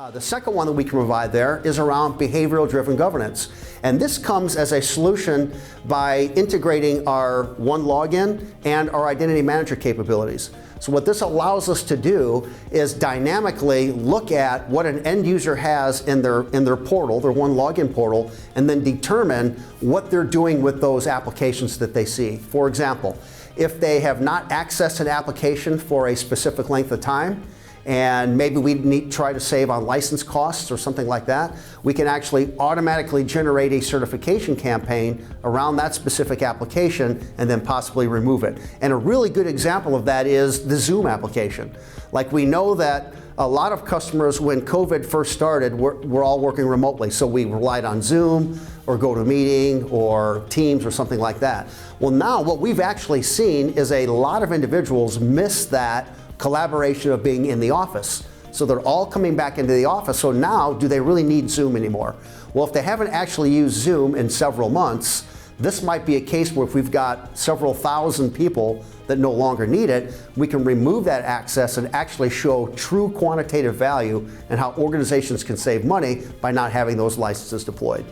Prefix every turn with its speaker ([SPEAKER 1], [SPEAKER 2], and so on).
[SPEAKER 1] The second one that we can provide there is around behavioral-driven governance. And this comes as a solution by integrating our One Login and our Identity Manager capabilities. So what this allows us to do is dynamically look at what an end user has in their portal, their One Login portal, and then determine what they're doing with those applications that they see. For example, if they have not accessed an application for a specific length of time, and maybe we need to try to save on license costs or something like that, we can actually automatically generate a certification campaign around that specific application and then possibly remove it. And a really good example of that is the Zoom application. Like, we know that a lot of customers, when COVID first started, were all working remotely. So we relied on Zoom or GoToMeeting or Teams or something like that. Well, now what we've actually seen is a lot of individuals miss that collaboration of being in the office. So they're all coming back into the office. So now, do they really need Zoom anymore? Well, if they haven't actually used Zoom in several months, this might be a case where if we've got several thousand people that no longer need it, we can remove that access and actually show true quantitative value and how organizations can save money by not having those licenses deployed.